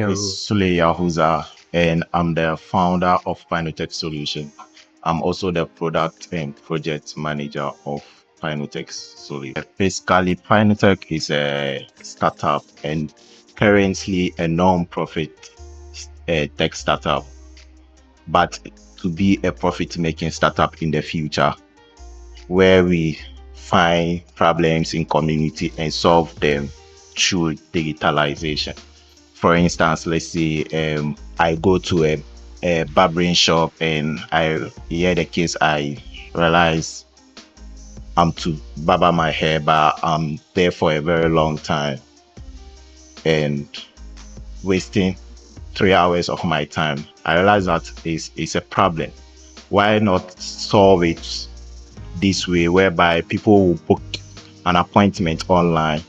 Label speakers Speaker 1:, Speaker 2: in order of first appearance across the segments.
Speaker 1: It's Sule Yahuza, and I'm the founder of Pinotech Solution. I'm also the product and project manager of Pinotech Solution. Basically, Pinotech is a startup and currently a non-profit tech startup, but to be a profit-making startup in the future, where we find problems in community and solve them through digitalization. For instance, let's say I go to a barbering shop and I hear the case, I realize I'm to barber my hair, but I'm there for a very long time and wasting 3 hours of my time. I realize that is a problem. Why not solve it this way, whereby people will book an appointment online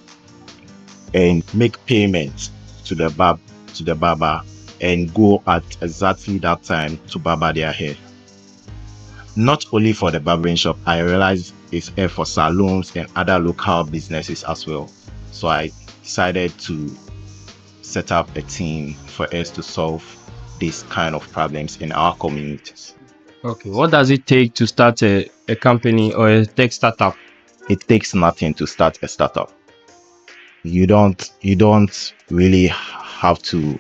Speaker 1: and make payment to the barber and go at exactly that time to barber their hair. Not only for the barbering shop, I realized it's for salons and other local businesses as well. So I decided to set up a team for us to solve these kind of problems in our communities.
Speaker 2: Okay, what does it take to start a company or a tech startup?
Speaker 1: It takes nothing to start a startup. You don't really have to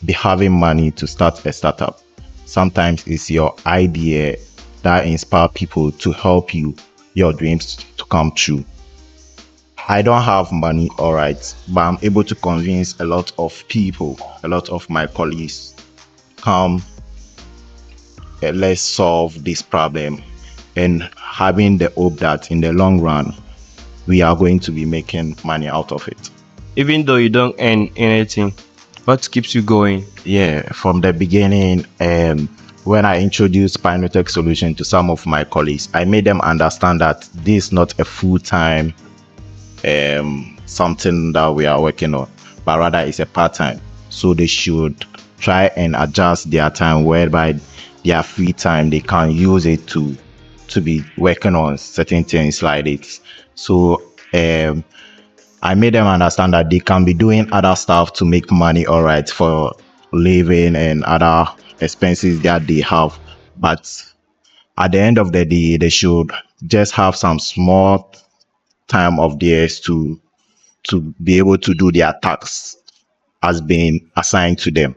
Speaker 1: be having money to start a startup. Sometimes it's your idea that inspire people to help your dreams to come true. I don't have money, all right, but I'm able to convince a lot of people, a lot of my colleagues, come, let's solve this problem, and having the hope that in the long run, we are going to be making money out of it.
Speaker 2: Even though you don't earn anything, what keeps you going?
Speaker 1: Yeah, from the beginning, when I introduced Pinotech Solution to some of my colleagues, I made them understand that this is not a full-time something that we are working on, but rather it's a part-time. So they should try and adjust their time, whereby their free time they can use it to be working on certain things like this. So I made them understand that they can be doing other stuff to make money, all right, for living and other expenses that they have. But at the end of the day, they should just have some small time of theirs to be able to do their tasks as being assigned to them.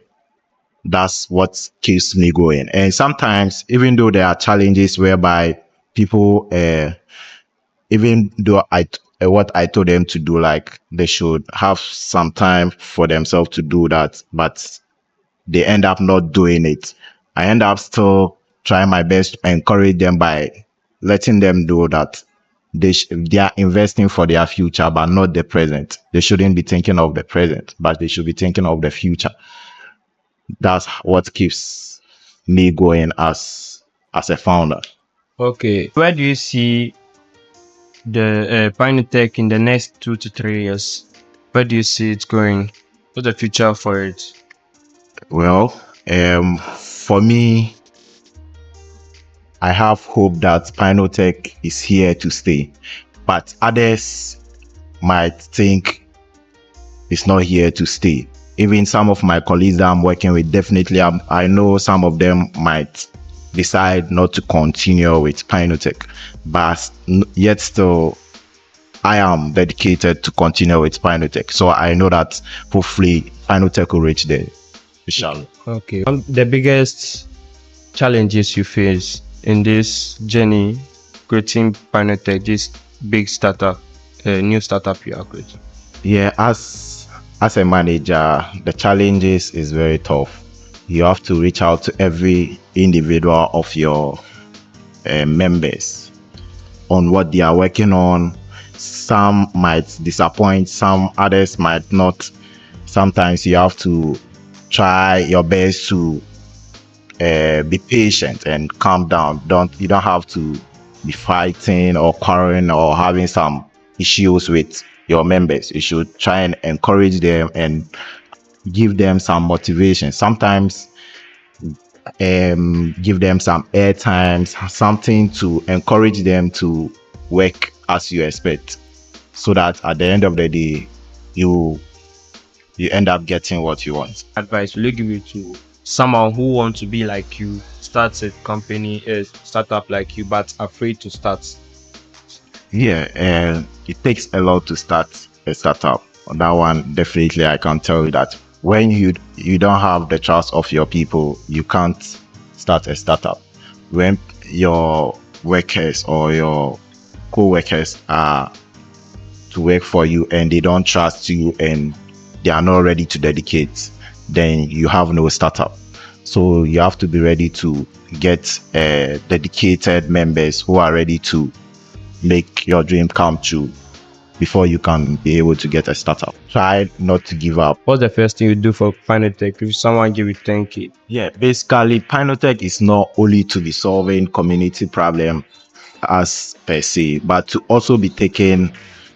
Speaker 1: That's what keeps me going. And sometimes, even though there are challenges whereby people even though what I told them to do, like they should have some time for themselves to do that, but they end up not doing it. I end up still trying my best to encourage them by letting them know that they are investing for their future, but not the present. They shouldn't be thinking of the present, but they should be thinking of the future. That's what keeps me going as a founder.
Speaker 2: Okay, where do you see the Pinotech in the next 2 to 3 years? Where do you see it going? What's the future for it?
Speaker 1: Well, for me, I have hope that Pinotech is here to stay, but others might think it's not here to stay. Even some of my colleagues that I'm working with, definitely, I know some of them might decide not to continue with Pinotech, but yet still, I am dedicated to continue with Pinotech. So I know that hopefully Pinotech will reach there. Inshallah.
Speaker 2: Okay, the biggest challenges you face in this journey creating Pinotech, this big startup, new startup you are creating?
Speaker 1: Yeah, as a manager, the challenges is very tough. You have to reach out to every individual of your members on what they are working on. Some might disappoint, some others might not. Sometimes you have to try your best to be patient and calm down. You don't have to be fighting or quarreling or having some issues with your members. You should try and encourage them and give them some motivation. Sometimes give them some airtime, something to encourage them to work as you expect, so that at the end of the day, you you end up getting what you want.
Speaker 2: Advice will you give it to someone who wants to be like you, starts a company, a startup like you, but afraid to start?
Speaker 1: Yeah, and it takes a lot to start a startup. On that one, definitely, I can tell you that when you don't have the trust of your people, you can't start a startup. When your workers or your co-workers are to work for you and they don't trust you and they are not ready to dedicate, then you have no startup. So you have to be ready to get dedicated members who are ready to make your dream come true before you can be able to get a startup. Try not to give up.
Speaker 2: What's the first thing you do for Pinotech if someone give you 10K?
Speaker 1: Yeah, basically, Pinotech is not only to be solving community problem as per se, but to also be taking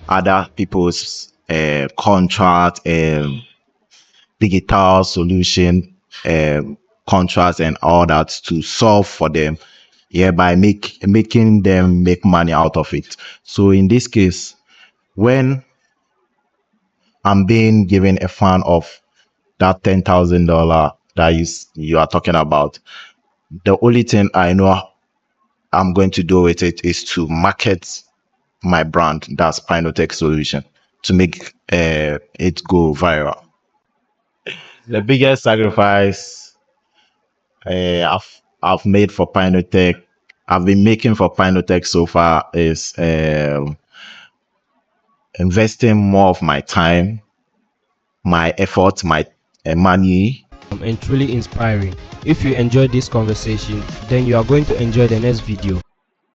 Speaker 1: other people's contract and digital solution contracts and all that to solve for them, yeah, by making them make money out of it. So in this case, when I'm being given a fund of that $10,000 that you are talking about, the only thing I know I'm going to do with it is to market my brand, that's Pinotech Solution, to make it go viral. The biggest sacrifice I've made for Pinotech, I've been making for Pinotech so far is investing more of my time, my effort, my money.
Speaker 2: And truly inspiring. If you enjoyed this conversation, then you are going to enjoy the next video.